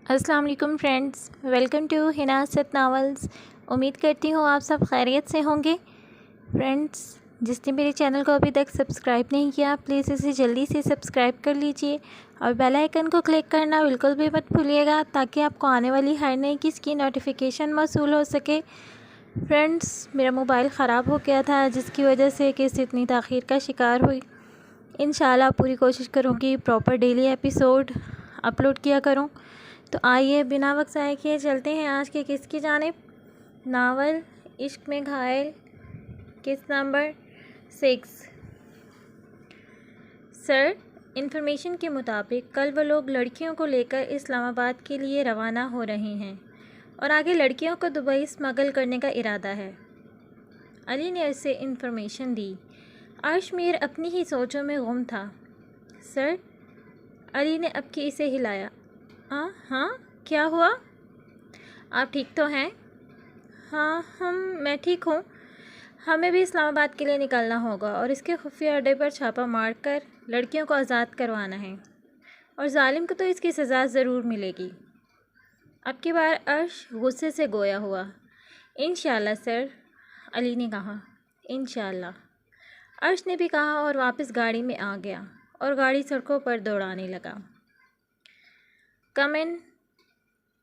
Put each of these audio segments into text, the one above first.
السلام علیکم friends, welcome to ہناست novels. امید کرتی ہوں آپ سب خیریت سے ہوں گے۔ فرینڈز، جس نے میرے چینل کو ابھی تک سبسکرائب نہیں کیا پلیز اسے جلدی سے سبسکرائب کر لیجئے اور بیل آئیکن کو کلک کرنا بالکل بھی مت بھولیے گا تاکہ آپ کو آنے والی ہر نئی قسط کی نوٹیفیکیشن موصول ہو سکے۔ فرینڈز، میرا موبائل خراب ہو گیا تھا جس کی وجہ سے قسط اتنی تاخیر کا شکار ہوئی۔ انشاءاللہ پوری کوشش کروں گی پراپر ڈیلی ایپیسوڈ اپلوڈ کیا کروں۔ تو آئیے بنا وقت ضائع کیے چلتے ہیں آج کے قسط کی جانب۔ ناول عشق میں گھائل، قسط نمبر 6۔ سر، انفارمیشن کے مطابق کل وہ لوگ لڑکیوں کو لے کر اسلام آباد کے لیے روانہ ہو رہے ہیں اور آگے لڑکیوں کو دبئی اسمگل کرنے کا ارادہ ہے۔ علی نے اسے انفارمیشن دی۔ عرش میر اپنی ہی سوچوں میں گم تھا۔ سر، علی نے اب کی اسے ہلایا۔ ہاں، کیا ہوا؟ آپ ٹھیک تو ہیں؟ ہاں، میں ٹھیک ہوں۔ ہمیں بھی اسلام آباد کے لیے نکلنا ہوگا اور اس کے خفیہ اڈے پر چھاپہ مار کر لڑکیوں کو آزاد کروانا ہے اور ظالم کو تو اس کی سزا ضرور ملے گی۔ اب کی بار عرش غصے سے گویا ہوا۔ انشاءاللہ سر، علی نے کہا۔ انشاءاللہ، عرش نے بھی کہا اور واپس گاڑی میں آ گیا اور گاڑی سڑکوں پر دوڑانے لگا۔ کم ان،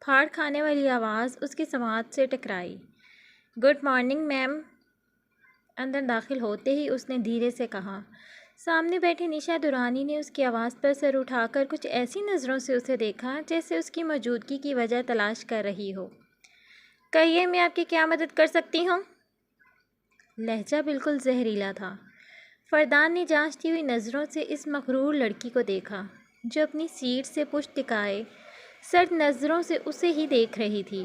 پھاڑ کھانے والی آواز اس کی سماعت سے ٹکرائی۔ Good morning ma'am. اندر داخل ہوتے ہی اس نے دھیرے سے کہا۔ سامنے بیٹھی نشا درانی نے اس کی آواز پر سر اٹھا کر کچھ ایسی نظروں سے اسے دیکھا جیسے اس کی موجودگی کی وجہ تلاش کر رہی ہو۔ کہیے میں آپ کی کیا مدد کر سکتی ہوں؟ لہجہ بالکل زہریلا تھا۔ فردان نے جانچتی ہوئی نظروں سے اس مغرور لڑکی کو دیکھا جو اپنی سیٹ سے پشت ٹکائے سرد نظروں سے اسے ہی دیکھ رہی تھی۔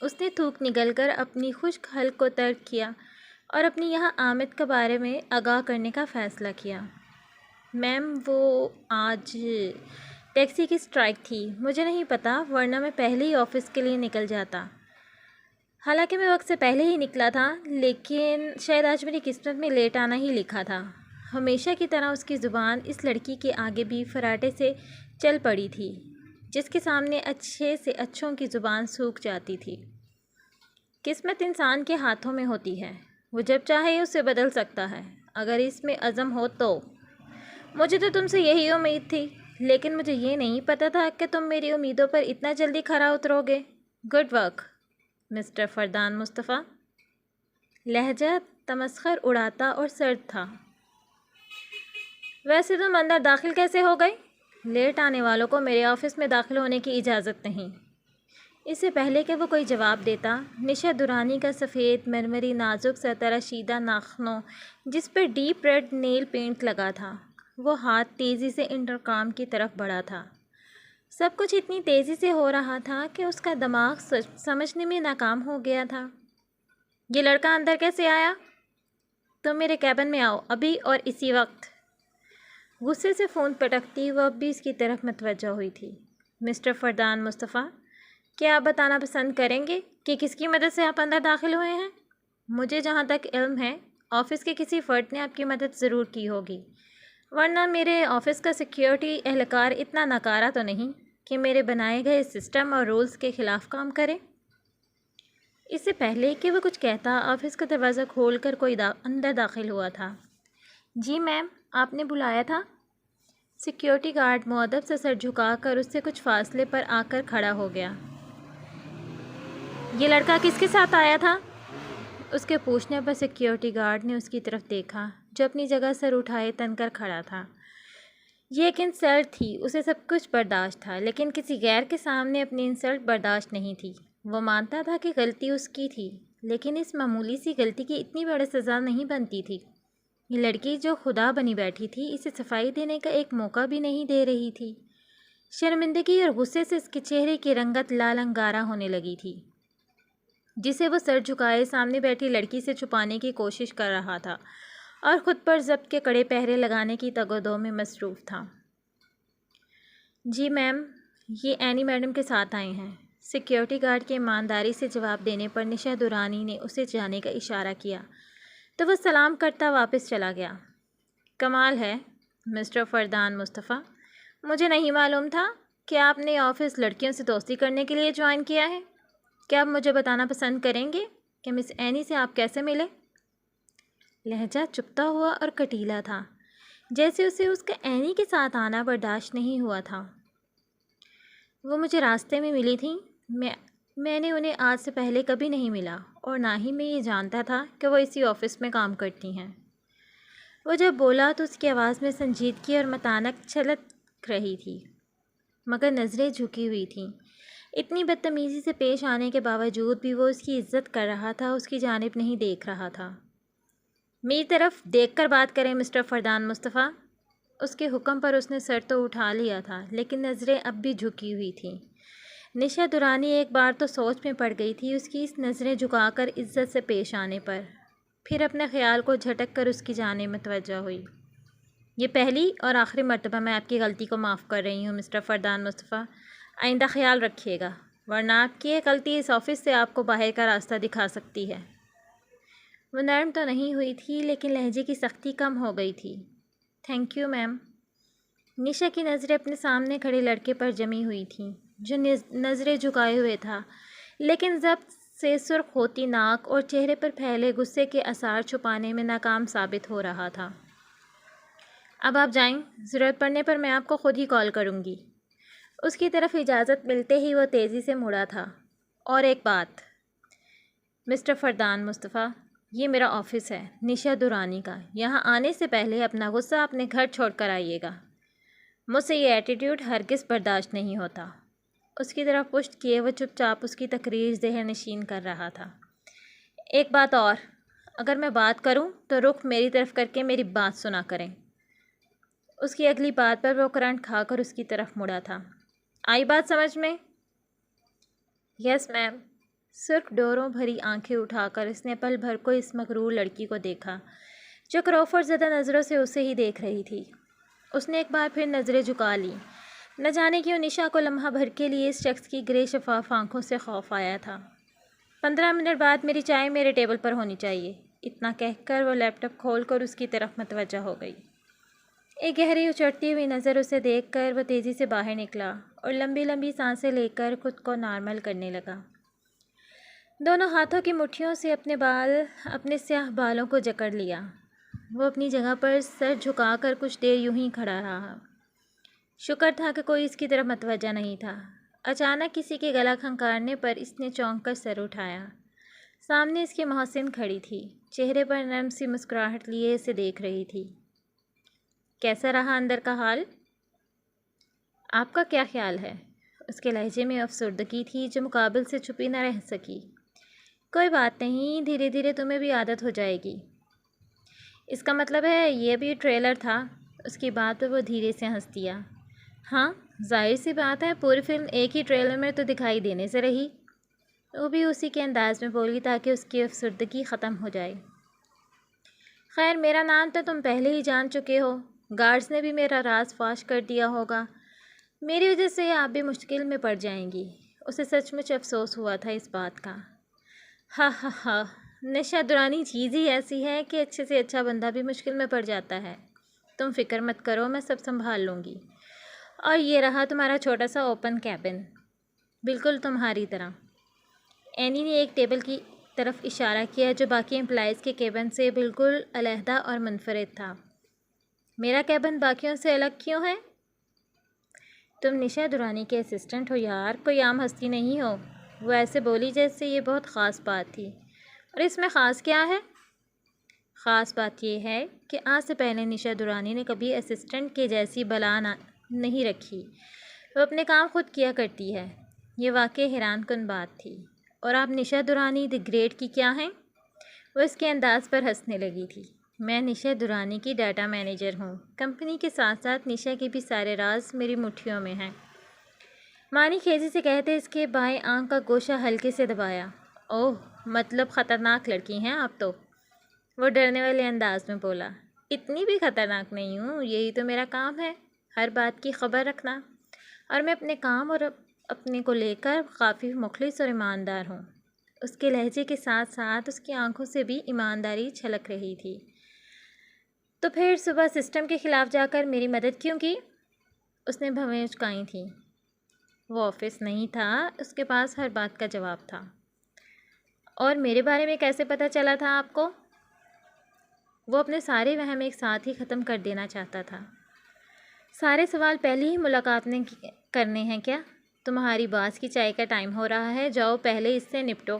اس نے تھوک نگل کر اپنی خشک حلق کو ترک کیا اور اپنی یہاں آمد کے بارے میں آگاہ کرنے کا فیصلہ کیا۔ میم، وہ آج ٹیکسی کی اسٹرائک تھی، مجھے نہیں پتا ورنہ میں پہلے ہی آفس کے لیے نکل جاتا۔ حالانکہ میں وقت سے پہلے ہی نکلا تھا لیکن شاید آج میری قسمت میں لیٹ آنا ہی لکھا تھا۔ ہمیشہ کی طرح اس کی زبان اس لڑکی کے آگے بھی فراٹے سے چل پڑی تھی جس کے سامنے اچھے سے اچھوں کی زبان سوکھ جاتی تھی۔ قسمت انسان کے ہاتھوں میں ہوتی ہے، وہ جب چاہے اسے بدل سکتا ہے اگر اس میں عزم ہو تو۔ مجھے تو تم سے یہی امید تھی لیکن مجھے یہ نہیں پتا تھا کہ تم میری امیدوں پر اتنا جلدی کھرا اترو گے۔ گڈ ورک مسٹر فردان مصطفیٰ۔ لہجہ تمسخر اڑاتا اور سرد تھا۔ ویسے تم اندر داخل کیسے ہو گئے؟ لیٹ آنے والوں کو میرے آفس میں داخل ہونے کی اجازت نہیں۔ اس سے پہلے کہ وہ کوئی جواب دیتا، نشا درانی کا سفید مرمری نازک سا تراشیدہ ناخنوں جس پر ڈیپ ریڈ نیل پینٹ لگا تھا، وہ ہاتھ تیزی سے انٹرکام کی طرف بڑھا تھا۔ سب کچھ اتنی تیزی سے ہو رہا تھا کہ اس کا دماغ سمجھنے میں ناکام ہو گیا تھا۔ یہ لڑکا اندر کیسے آیا؟ تم میرے کیبن میں آؤ ابھی اور اسی وقت۔ غصے سے فون پٹکتی وہ اب بھی اس کی طرف متوجہ ہوئی تھی۔ مسٹر فردان مصطفیٰ، کیا آپ بتانا پسند کریں گے کہ کس کی مدد سے آپ اندر داخل ہوئے ہیں؟ مجھے جہاں تک علم ہے آفس کے کسی فرد نے آپ کی مدد ضرور کی ہوگی، ورنہ میرے آفس کا سیکیورٹی اہلکار اتنا ناکارہ تو نہیں کہ میرے بنائے گئے سسٹم اور رولز کے خلاف کام کرے۔ اس سے پہلے کہ وہ کچھ کہتا آفس کا دروازہ کھول کر کوئی اندر داخل ہوا تھا۔ جی میم، آپ نے بلایا تھا؟ سیکیورٹی گارڈ مؤدب سے سر جھکا کر اس سے کچھ فاصلے پر آ کر کھڑا ہو گیا۔ یہ لڑکا کس کے ساتھ آیا تھا؟ اس کے پوچھنے پر سیکیورٹی گارڈ نے اس کی طرف دیکھا جو اپنی جگہ سر اٹھائے تن کر کھڑا تھا۔ یہ ایک انسلٹ تھی، اسے سب کچھ برداشت تھا لیکن کسی غیر کے سامنے اپنی انسلٹ برداشت نہیں تھی۔ وہ مانتا تھا کہ غلطی اس کی تھی لیکن اس معمولی سی غلطی کی اتنی بڑی سزا نہیں بنتی تھی۔ یہ لڑکی جو خدا بنی بیٹھی تھی اسے صفائی دینے کا ایک موقع بھی نہیں دے رہی تھی۔ شرمندگی اور غصے سے اس کے چہرے کی رنگت لال انگارہ ہونے لگی تھی جسے وہ سر جھکائے سامنے بیٹھی لڑکی سے چھپانے کی کوشش کر رہا تھا اور خود پر ضبط کے کڑے پہرے لگانے کی تگ و دو میں مصروف تھا۔ جی میم، یہ اینی میڈم کے ساتھ آئے ہیں۔ سیکیورٹی گارڈ کے ایمانداری سے جواب دینے پر نشا درانی نے اسے جانے کا اشارہ کیا تو وہ سلام کرتا واپس چلا گیا۔ کمال ہے مسٹر فردان مصطفیٰ، مجھے نہیں معلوم تھا کیا آپ نے آفس لڑکیوں سے دوستی کرنے کے لیے جوائن کیا ہے؟ کیا آپ مجھے بتانا پسند کریں گے کہ مس اینی سے آپ کیسے ملے؟ لہجہ چپتا ہوا اور کٹیلا تھا، جیسے اسے اس کا اینی کے ساتھ آنا برداشت نہیں ہوا تھا۔ وہ مجھے راستے میں ملی تھیں۔ میں نے انہیں آج سے پہلے کبھی نہیں ملا اور نہ ہی میں یہ جانتا تھا کہ وہ اسی آفس میں کام کرتی ہیں۔ وہ جب بولا تو اس کی آواز میں سنجیدگی اور متانت چھلک رہی تھی، مگر نظریں جھکی ہوئی تھیں۔ اتنی بدتمیزی سے پیش آنے کے باوجود بھی وہ اس کی عزت کر رہا تھا، اس کی جانب نہیں دیکھ رہا تھا۔ میری طرف دیکھ کر بات کریں مسٹر فردان مصطفیٰ۔ اس کے حکم پر اس نے سر تو اٹھا لیا تھا، لیکن نظریں اب بھی جھکی ہوئی تھیں۔ نشا درانی ایک بار تو سوچ میں پڑ گئی تھی اس کی اس نظریں جھکا کر عزت سے پیش آنے پر، پھر اپنے خیال کو جھٹک کر اس کی جانب متوجہ ہوئی۔ یہ پہلی اور آخری مرتبہ میں آپ کی غلطی کو معاف کر رہی ہوں مسٹر فردان مصطفیٰ، آئندہ خیال رکھیے گا، ورنہ آپ کی یہ غلطی اس آفس سے آپ کو باہر کا راستہ دکھا سکتی ہے۔ وہ نرم تو نہیں ہوئی تھی، لیکن لہجے کی سختی کم ہو گئی تھی۔ Thank you ma'am. نشا کی نظریں اپنے سامنے کھڑے لڑکے پر جمی ہوئی تھیں، جو نظریں جھکائے ہوئے تھا، لیکن ضبط سے سرخ ہوتی ناک اور چہرے پر پھیلے غصے کے آثار چھپانے میں ناکام ثابت ہو رہا تھا۔ اب آپ جائیں، ضرورت پڑنے پر میں آپ کو خود ہی کال کروں گی۔ اس کی طرف اجازت ملتے ہی وہ تیزی سے مڑا تھا۔ اور ایک بات مسٹر فردان مصطفیٰ، یہ میرا آفس ہے نشا درانی کا، یہاں آنے سے پہلے اپنا غصہ اپنے گھر چھوڑ کر آئیے گا۔ مجھ سے یہ ایٹیٹیوڈ ہرگز برداشت نہیں ہوتا۔ اس کی طرف پشت کیے وہ چپ چاپ اس کی تقریر ذہن نشین کر رہا تھا۔ ایک بات اور، اگر میں بات کروں تو رخ میری طرف کر کے میری بات سنا کریں۔ اس کی اگلی بات پر وہ کرنٹ کھا کر اس کی طرف مڑا تھا۔ آئی بات سمجھ میں؟ یس میم۔ سرخ ڈوروں بھری آنکھیں اٹھا کر اس نے پل بھر کو اس مغرور لڑکی کو دیکھا، جو کروفر زدہ نظروں سے اسے ہی دیکھ رہی تھی۔ اس نے ایک بار پھر نظریں جھکا لیں۔ نہ جانے کیوں نشا کو لمحہ بھر کے لیے اس شخص کی گرے شفاف آنکھوں سے خوف آیا تھا۔ 15 منٹ بعد میری چائے میرے ٹیبل پر ہونی چاہیے، اتنا کہہ کر وہ لیپ ٹاپ کھول کر اس کی طرف متوجہ ہو گئی۔ ایک گہری اچڑتی ہوئی نظر اسے دیکھ کر وہ تیزی سے باہر نکلا اور لمبی لمبی سانسیں لے کر خود کو نارمل کرنے لگا۔ دونوں ہاتھوں کی مٹھیوں سے اپنے سیاہ بالوں کو جکڑ لیا۔ وہ اپنی جگہ پر سر جھکا کر کچھ دیر یوں ہی کھڑا رہا۔ شکر تھا کہ کوئی اس کی طرف متوجہ نہیں تھا۔ اچانک کسی کے گلا کھنکارنے پر اس نے چونک کر سر اٹھایا۔ سامنے اس کی محسن کھڑی تھی، چہرے پر نرم سی مسکراہٹ لیے اسے دیکھ رہی تھی۔ کیسا رہا اندر کا حال؟ آپ کا کیا خیال ہے؟ اس کے لہجے میں افسردگی تھی جو مقابل سے چھپی نہ رہ سکی۔ کوئی بات نہیں، دھیرے دھیرے تمہیں بھی عادت ہو جائے گی۔ اس کا مطلب ہے یہ بھی ٹریلر تھا؟ اس کی بات پہ وہ دھیرے سے ہنس دیا۔ ہاں، ظاہر سی بات ہے، پوری فلم ایک ہی ٹریلر میں تو دکھائی دینے سے رہی۔ وہ بھی اسی کے انداز میں بولی تاکہ اس کی افسردگی ختم ہو جائے۔ خیر، میرا نام تو تم پہلے ہی جان چکے ہو، گارڈز نے بھی میرا راز فاش کر دیا ہوگا، میری وجہ سے آپ بھی مشکل میں پڑ جائیں گی۔ اسے سچ مچ افسوس ہوا تھا اس بات کا۔ ہاں ہاں ہاں، نشا درانی چیز ہی ایسی ہے کہ اچھے سے اچھا بندہ بھی مشکل میں پڑ جاتا ہے۔ تم فکر مت کرو، میں سب سنبھال لوں گی۔ اور یہ رہا تمہارا چھوٹا سا اوپن کیبن، بالکل تمہاری طرح۔ اینی نے ایک ٹیبل کی طرف اشارہ کیا جو باقی امپلائیز کے کیبن سے بالکل علیحدہ اور منفرد تھا۔ میرا کیبن باقیوں سے الگ کیوں ہے؟ تم نشا درانی کے اسسٹنٹ ہو یار، کوئی عام ہستی نہیں ہو۔ وہ ایسے بولی جیسے یہ بہت خاص بات تھی۔ اور اس میں خاص کیا ہے؟ خاص بات یہ ہے کہ آج سے پہلے نشا درانی نے کبھی اسسٹنٹ کے جیسی بلا نہیں رکھی۔ وہ اپنے کام خود کیا کرتی ہے۔ یہ واقعی حیران کن بات تھی۔ اور آپ نشا درانی دی گریٹ کی کیا ہیں؟ وہ اس کے انداز پر ہنسنے لگی تھی۔ میں نشا درانی کی ڈیٹا مینیجر ہوں۔ کمپنی کے ساتھ ساتھ نشا کے بھی سارے راز میری مٹھیوں میں ہیں۔ مانی خیزی سے کہتے اس کے بائیں آنکھ کا گوشہ ہلکے سے دبایا۔ اوہ، مطلب خطرناک لڑکی ہیں آپ تو، وہ ڈرنے والے انداز میں بولا۔ اتنی بھی خطرناک نہیں ہوں، یہی تو میرا کام ہے، ہر بات کی خبر رکھنا، اور میں اپنے کام اور اپنے کو لے کر کافی مخلص اور ایماندار ہوں۔ اس کے لہجے کے ساتھ ساتھ اس کی آنکھوں سے بھی ایمانداری چھلک رہی تھی۔ تو پھر صبح سسٹم کے خلاف جا کر میری مدد کیوں کی؟ اس نے بھویں اچکائی تھیں۔ وہ آفس نہیں تھا، اس کے پاس ہر بات کا جواب تھا۔ اور میرے بارے میں کیسے پتہ چلا تھا آپ کو؟ وہ اپنے سارے وہم ایک ساتھ ہی ختم کر دینا چاہتا تھا۔ سارے سوال پہلی ہی ملاقات میں کرنے ہیں کیا؟ تمہاری باس کی چائے کا ٹائم ہو رہا ہے، جاؤ پہلے اس سے نپٹو۔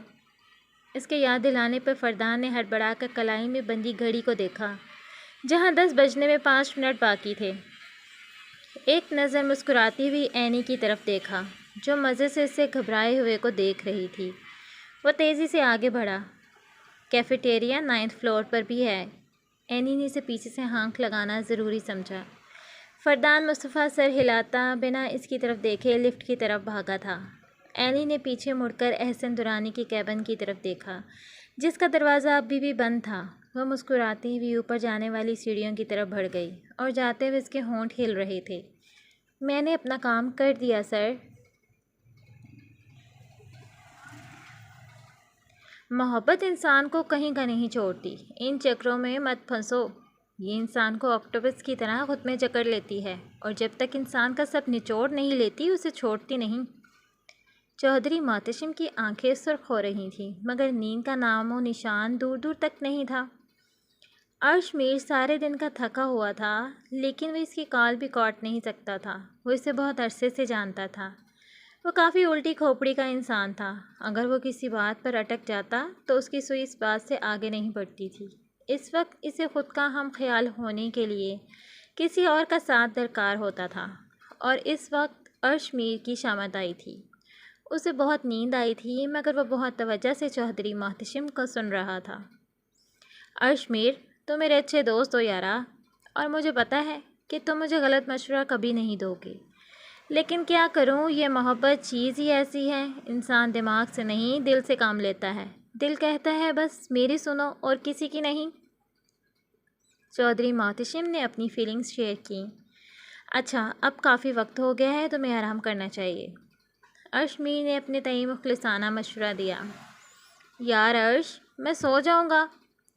اس کے یاد دلانے پر فردان نے ہڑبڑا کر کلائی میں بندھی گھڑی کو دیکھا، جہاں 10 بجنے میں 5 منٹ باقی تھے۔ ایک نظر مسکراتی ہوئی اینی کی طرف دیکھا، جو مزے سے اسے گھبرائے ہوئے کو دیکھ رہی تھی۔ وہ تیزی سے آگے بڑھا۔ کیفیٹیریا 9 فلور پر بھی ہے۔ اینی نے اسے پیچھے سے ہانک لگانا ضروری سمجھا۔ فردان مصطفیٰ سر ہلاتا بنا اس کی طرف دیکھے لفٹ کی طرف بھاگا تھا۔ اینی نے پیچھے مڑ کر احسن درانی کے کیبن کی طرف دیکھا، جس کا دروازہ ابھی بھی بند تھا۔ وہ مسکراتی ہوئی اوپر جانے والی سیڑھیوں کی طرف بڑھ گئی اور جاتے ہوئے اس کے ہونٹ ہل رہے تھے۔ میں نے اپنا کام کر دیا سر۔ محبت انسان کو کہیں کا نہیں چھوڑتی، ان چکروں میں مت پھنسو۔ یہ انسان کو آکٹوپس کی طرح خود میں جکڑ لیتی ہے، اور جب تک انسان کا سب نچوڑ نہیں لیتی اسے چھوڑتی نہیں۔ چودھری محتشم کی آنکھیں سرخ ہو رہی تھیں، مگر نیند کا نام و نشان دور دور تک نہیں تھا۔ عرش میر سارے دن کا تھکا ہوا تھا، لیکن وہ اس کی کال بھی کاٹ نہیں سکتا تھا۔ وہ اسے بہت عرصے سے جانتا تھا۔ وہ کافی الٹی کھوپڑی کا انسان تھا۔ اگر وہ کسی بات پر اٹک جاتا تو اس کی سوئی اس بات سے آگے نہیں بڑھتی تھی۔ اس وقت اسے خود کا ہم خیال ہونے کے لیے کسی اور کا ساتھ درکار ہوتا تھا، اور اس وقت عرش میر کی شامت آئی تھی۔ اسے بہت نیند آئی تھی، مگر وہ بہت توجہ سے چودھری محتشم کو سن رہا تھا۔ عرش میر، تم میرے اچھے دوست ہو یارا، اور مجھے پتہ ہے کہ تم مجھے غلط مشورہ کبھی نہیں دو گے، لیکن کیا کروں، یہ محبت چیز ہی ایسی ہے، انسان دماغ سے نہیں دل سے کام لیتا ہے۔ دل کہتا ہے بس میری سنو اور کسی کی نہیں۔ چودھری محتشم نے اپنی فیلنگز شیئر کیں۔ اچھا، اب کافی وقت ہو گیا ہے، تمہیں آرام کرنا چاہیے۔ عرش میر نے اپنے تئیں مخلصانہ مشورہ دیا۔ یار عرش، میں سو جاؤں گا،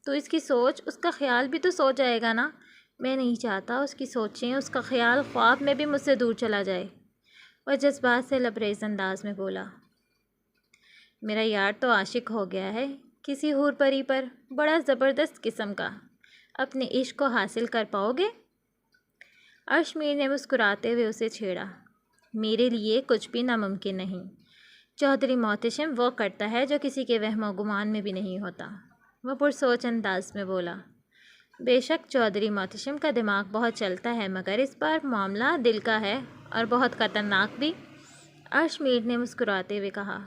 تو اس کی سوچ، اس کا خیال بھی تو سو جائے گا نا۔ میں نہیں چاہتا اس کی سوچیں، اس کا خیال خواب میں بھی مجھ سے دور چلا جائے۔ وہ جذبات سے لبریز انداز میں بولا۔ میرا یار تو عاشق ہو گیا ہے کسی حور پری پر، بڑا زبردست قسم کا۔ اپنے عشق کو حاصل کر پاؤ گے؟ عرش میر نے مسکراتے ہوئے اسے چھیڑا۔ میرے لیے کچھ بھی ناممکن نہیں۔ چودھری محتشم وہ کرتا ہے جو کسی کے وہم و گمان میں بھی نہیں ہوتا۔ وہ پرسوچ انداز میں بولا۔ بے شک چودھری محتشم کا دماغ بہت چلتا ہے، مگر اس بار معاملہ دل کا ہے، اور بہت خطرناک بھی۔ عرش میر نے مسکراتے ہوئے کہا۔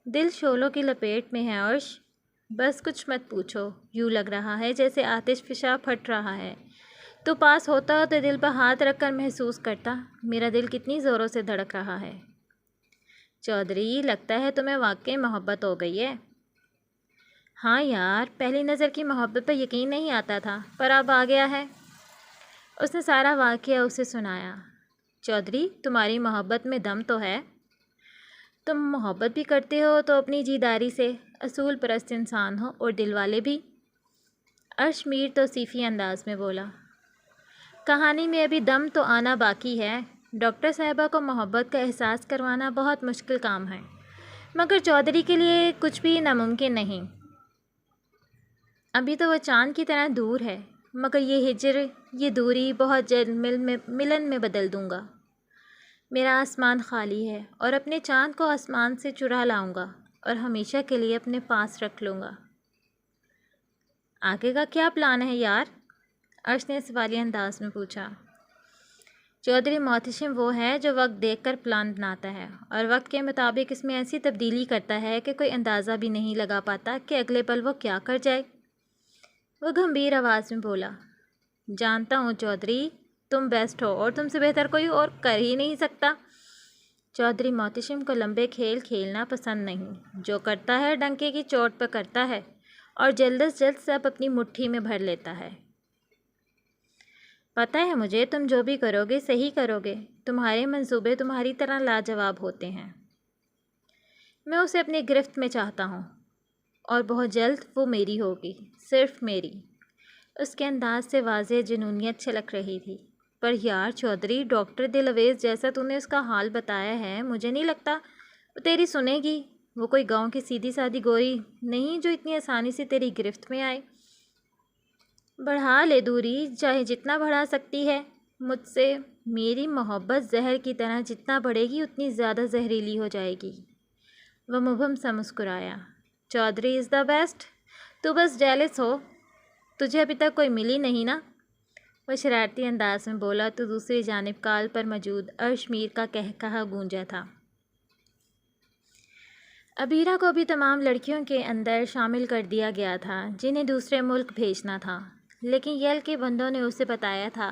دل شعلوں کی لپیٹ میں ہے عرش، بس کچھ مت پوچھو، یوں لگ رہا ہے جیسے آتش فشاں پھٹ رہا ہے۔ تو پاس ہوتا تو دل پر ہاتھ رکھ کر محسوس کرتا میرا دل کتنی زوروں سے دھڑک رہا ہے۔ چودھری، لگتا ہے تمہیں واقعی محبت ہو گئی ہے۔ ہاں یار، پہلی نظر کی محبت پر یقین نہیں آتا تھا، پر اب آ گیا ہے۔ اس نے سارا واقعہ اسے سنایا۔ چودھری، تمہاری محبت میں دم تو ہے۔ تم محبت بھی کرتے ہو تو اپنی جیداری سے، اصول پرست انسان ہو، اور دل والے بھی۔ عرش میر توصیفی انداز میں بولا۔ کہانی میں ابھی دم تو آنا باقی ہے۔ ڈاکٹر صاحبہ کو محبت کا احساس کروانا بہت مشکل کام ہے، مگر چودھری کے لیے کچھ بھی ناممکن نہیں۔ ابھی تو وہ چاند کی طرح دور ہے، مگر یہ ہجر، یہ دوری بہت جلد ملن میں بدل دوں گا۔ میرا آسمان خالی ہے، اور اپنے چاند کو آسمان سے چرا لاؤں گا، اور ہمیشہ کے لیے اپنے پاس رکھ لوں گا۔ آگے کا کیا پلان ہے یار؟ عرش نے سوالیہ انداز میں پوچھا۔ چودھری محتشم وہ ہے جو وقت دیکھ کر پلان بناتا ہے، اور وقت کے مطابق اس میں ایسی تبدیلی کرتا ہے کہ کوئی اندازہ بھی نہیں لگا پاتا کہ اگلے پل وہ کیا کر جائے۔ وہ گمبھیر آواز میں بولا۔ جانتا ہوں چودھری، تم بیسٹ ہو، اور تم سے بہتر کوئی اور کر ہی نہیں سکتا۔ چودھری محتشم کو لمبے کھیل کھیلنا پسند نہیں۔ جو کرتا ہے ڈنکے کی چوٹ پہ کرتا ہے، اور جلد از جلد سب اپنی مٹھی میں بھر لیتا ہے۔ پتہ ہے مجھے، تم جو بھی کرو گے صحیح کرو گے، تمہارے منصوبے تمہاری طرح لاجواب ہوتے ہیں۔ میں اسے اپنی گرفت میں چاہتا ہوں، اور بہت جلد وہ میری ہوگی، صرف میری۔ اس کے انداز سے واضح جنونیت چھلک رہی تھی۔ پر یار چودھری، ڈاکٹر دلاویز جیسا تو نے اس کا حال بتایا ہے، مجھے نہیں لگتا وہ تیری سنے گی۔ وہ کوئی گاؤں کی سیدھی سادی گوری نہیں جو اتنی آسانی سے تیری گرفت میں آئے۔ بڑھا لے دوری، چاہے جتنا بڑھا سکتی ہے مجھ سے۔ میری محبت زہر کی طرح جتنا بڑھے گی اتنی زیادہ زہریلی ہو جائے گی۔ وہ مبہم سا مسکرایا۔ چودھری از دا بیسٹ، تو بس جیلس ہو، تجھے ابھی تک کوئی ملی نہیں نا؟ وہ شرارتی انداز میں بولا تو دوسری جانب کال پر موجود عرش میر کا قہقہہ گونجا تھا۔ عبیرہ کو بھی تمام لڑکیوں کے اندر شامل کر دیا گیا تھا جنہیں دوسرے ملک بھیجنا تھا، لیکن یل کے بندوں نے اسے بتایا تھا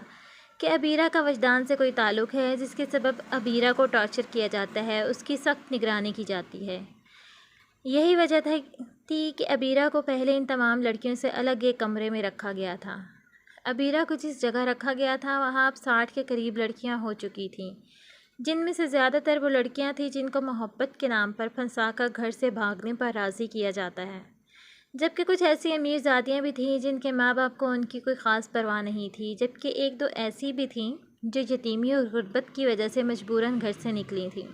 کہ عبیرہ کا وجدان سے کوئی تعلق ہے جس کے سبب عبیرہ کو ٹارچر کیا جاتا ہے، اس کی سخت نگرانی کی جاتی ہے۔ یہی وجہ تھی کہ عبیرہ کو پہلے ان تمام لڑکیوں سے الگ ایک کمرے میں رکھا گیا تھا۔ عبیرہ کو جس جگہ رکھا گیا تھا وہاں اب 60 کے قریب لڑکیاں ہو چکی تھیں، جن میں سے زیادہ تر وہ لڑکیاں تھیں جن کو محبت کے نام پر پھنسا کر گھر سے بھاگنے پر راضی کیا جاتا ہے، جبکہ کچھ ایسی امیر زادیاں بھی تھیں جن کے ماں باپ کو ان کی کوئی خاص پرواہ نہیں تھی، جبکہ ایک دو ایسی بھی تھیں جو یتیمی اور غربت کی وجہ سے مجبوراً گھر سے نکلی تھیں۔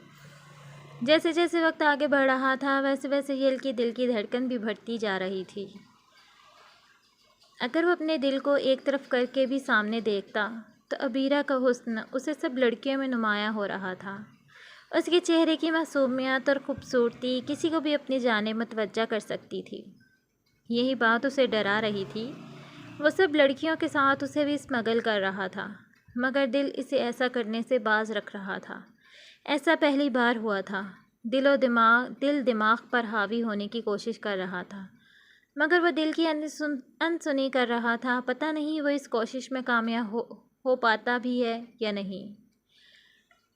جیسے جیسے وقت آگے بڑھ رہا تھا ویسے ویسے یل کی دل کی دھڑکن بھی بڑھتی جا رہی تھی۔ اگر وہ اپنے دل کو ایک طرف کر کے بھی سامنے دیکھتا تو عبیرہ کا حسن اسے سب لڑکیوں میں نمایاں ہو رہا تھا۔ اس کے چہرے کی معصومیت اور خوبصورتی کسی کو بھی اپنی جانب متوجہ کر سکتی تھی۔ یہی بات اسے ڈرا رہی تھی۔ وہ سب لڑکیوں کے ساتھ اسے بھی اسمگل کر رہا تھا، مگر دل اسے ایسا کرنے سے باز رکھ رہا تھا۔ ایسا پہلی بار ہوا تھا۔ دل دماغ پر حاوی ہونے کی کوشش کر رہا تھا، مگر وہ دل کی انسنی کر رہا تھا۔ پتہ نہیں وہ اس کوشش میں کامیاب ہو پاتا بھی ہے یا نہیں۔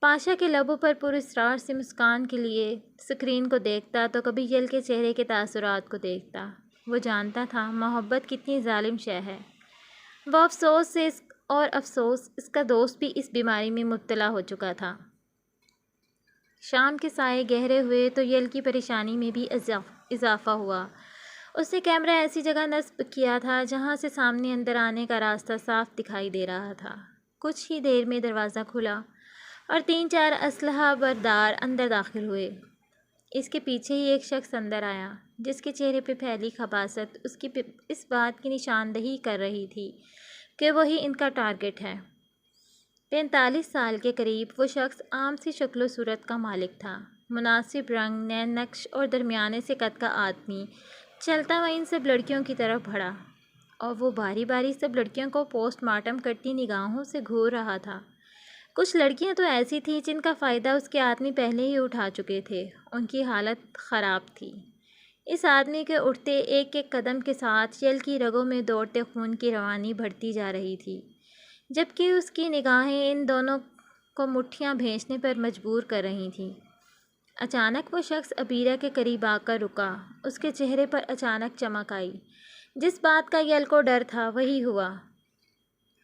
پاشا کے لبوں پر پراسرار سی مسکان کے لیے سکرین کو دیکھتا تو کبھی یل کے چہرے کے تاثرات کو دیکھتا۔ وہ جانتا تھا محبت کتنی ظالم شے ہے۔ وہ افسوس اس کا دوست بھی اس بیماری میں مبتلا ہو چکا تھا۔ شام کے سائے گہرے ہوئے تو یل کی پریشانی میں بھی اضافہ ہوا۔ اس نے کیمرہ ایسی جگہ نصب کیا تھا جہاں سے سامنے اندر آنے کا راستہ صاف دکھائی دے رہا تھا۔ کچھ ہی دیر میں دروازہ کھلا اور 3-4 اسلحہ بردار اندر داخل ہوئے۔ اس کے پیچھے ہی ایک شخص اندر آیا جس کے چہرے پہ پھیلی خباثت اس بات کی نشاندہی کر رہی تھی کہ وہی ان کا ٹارگٹ ہے۔ 45 سال کے قریب وہ شخص عام سی شکل و صورت کا مالک تھا۔ مناسب رنگ، نین نقش اور درمیانے سے قد کا آدمی چلتا ہوا ان سب لڑکیوں کی طرف بڑھا، اور وہ باری باری سب لڑکیوں کو پوسٹ مارٹم کرتی نگاہوں سے گھور رہا تھا۔ کچھ لڑکیاں تو ایسی تھیں جن کا فائدہ اس کے آدمی پہلے ہی اٹھا چکے تھے، ان کی حالت خراب تھی۔ اس آدمی کے اٹھتے ایک ایک قدم کے ساتھ یل کی رگوں میں دوڑتے خون کی روانی بڑھتی جا رہی تھی، جبکہ اس کی نگاہیں ان دونوں کو مٹھیاں بھینچنے پر مجبور کر رہی تھیں۔ اچانک وہ شخص عبیرہ کے قریب آ کر رکا۔ اس کے چہرے پر اچانک چمک آئی۔ جس بات کا یل کو ڈر تھا وہی ہوا۔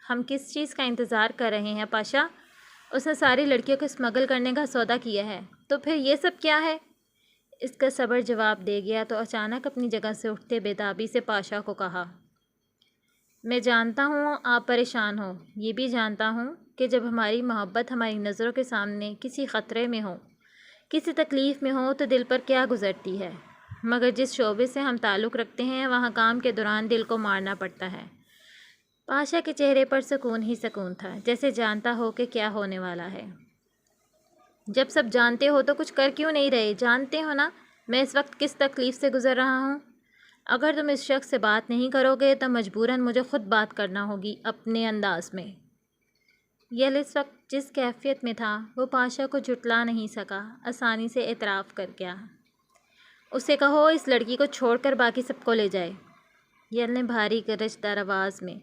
ہم کس چیز کا انتظار کر رہے ہیں پاشا؟ اس نے ساری لڑکیوں کو اسمگل کرنے کا سودا کیا ہے، تو پھر یہ سب کیا ہے؟ اس کا صبر جواب دے گیا تو اچانک اپنی جگہ سے اٹھتے بیتابی سے پاشا کو کہا، میں جانتا ہوں آپ پریشان ہو، یہ بھی جانتا ہوں کہ جب ہماری محبت ہماری نظروں کے سامنے کسی خطرے میں ہو، کسی تکلیف میں ہو تو دل پر کیا گزرتی ہے، مگر جس شعبے سے ہم تعلق رکھتے ہیں وہاں کام کے دوران دل کو مارنا پڑتا ہے۔ پاشا کے چہرے پر سکون ہی سکون تھا، جیسے جانتا ہو کہ کیا ہونے والا ہے۔ جب سب جانتے ہو تو کچھ کر کیوں نہیں رہے؟ جانتے ہو نا میں اس وقت کس تکلیف سے گزر رہا ہوں؟ اگر تم اس شخص سے بات نہیں کرو گے تو مجبوراً مجھے خود بات کرنا ہوگی اپنے انداز میں۔ یل اس وقت جس کیفیت میں تھا وہ پاشا کو جھٹلا نہیں سکا، آسانی سے اعتراف کر گیا۔ اسے کہو اس لڑکی کو چھوڑ کر باقی سب کو لے جائے۔ یل نے بھاری گرج دار آواز میں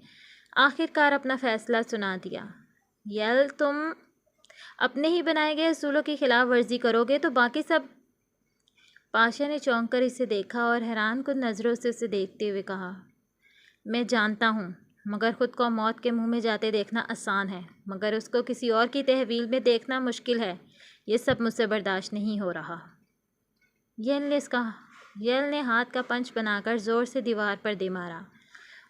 آخر کار اپنا فیصلہ سنا دیا۔ یل، تم اپنے ہی بنائے گئے اصولوں کی خلاف ورزی کرو گے تو باقی سب؟ پاشا نے چونک کر اسے دیکھا اور حیران کن نظروں سے اسے دیکھتے ہوئے کہا، میں جانتا ہوں، مگر خود کو موت کے منہ میں جاتے دیکھنا آسان ہے، مگر اس کو کسی اور کی تحویل میں دیکھنا مشکل ہے۔ یہ سب مجھ سے برداشت نہیں ہو رہا۔ یل نے ہاتھ کا پنچ بنا کر زور سے دیوار پر دے مارا۔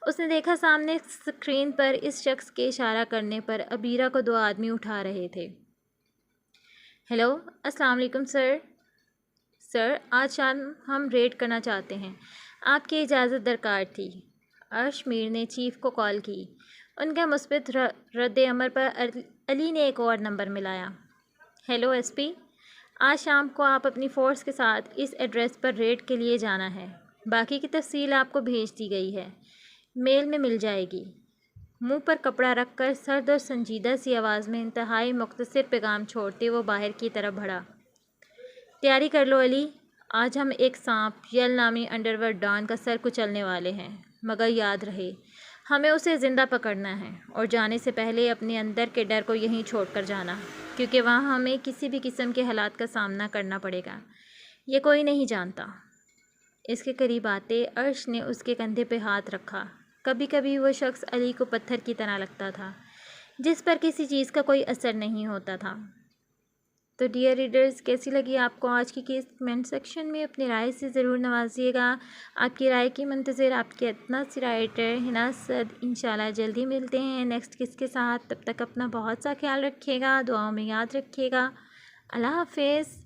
اس نے دیکھا سامنے اسکرین پر اس شخص کے اشارہ کرنے پر عبیرہ کو 2 آدمی اٹھا رہے تھے۔ ہیلو، السلام علیکم سر۔ سر، آج شام ہم ریڈ کرنا چاہتے ہیں، آپ کی اجازت درکار تھی۔ عرش میر نے چیف کو کال کی۔ ان کا مثبت رد عمل پر علی نے ایک اور نمبر ملایا۔ ہیلو ایس پی، آج شام کو آپ اپنی فورس کے ساتھ اس ایڈریس پر ریڈ کے لیے جانا ہے۔ باقی کی تفصیل آپ کو بھیج دی گئی ہے، میل میں مل جائے گی۔ منہ پر کپڑا رکھ کر سرد اور سنجیدہ سی آواز میں انتہائی مختصر پیغام چھوڑتے وہ باہر کی طرف بڑھا۔ تیاری کر لو علی، آج ہم ایک سانپ یل نامی انڈر ورلڈ ڈان کا سر کچلنے والے ہیں، مگر یاد رہے ہمیں اسے زندہ پکڑنا ہے، اور جانے سے پہلے اپنے اندر کے ڈر کو یہیں چھوڑ کر جانا، کیونکہ وہاں ہمیں کسی بھی قسم کے حالات کا سامنا کرنا پڑے گا، یہ کوئی نہیں جانتا۔ اس کے قریب آتے عرش نے اس کے کندھے پہ ہاتھ رکھا۔ کبھی کبھی وہ شخص علی کو پتھر کی طرح لگتا تھا، جس پر کسی چیز کا کوئی اثر نہیں ہوتا تھا۔ تو ڈیئر ریڈرز، کیسی لگی آپ کو آج کی کیس؟ کمنٹ سیکشن میں اپنی رائے سے ضرور نوازیے گا۔ آپ کی رائے کی منتظر آپ کے اتنا سی رائٹر حنا اسد۔ انشاءاللہ جلدی ملتے ہیں نیکسٹ کس کے ساتھ۔ تب تک اپنا بہت سا خیال رکھیے گا، دعاؤں میں یاد رکھیے گا۔ اللہ حافظ۔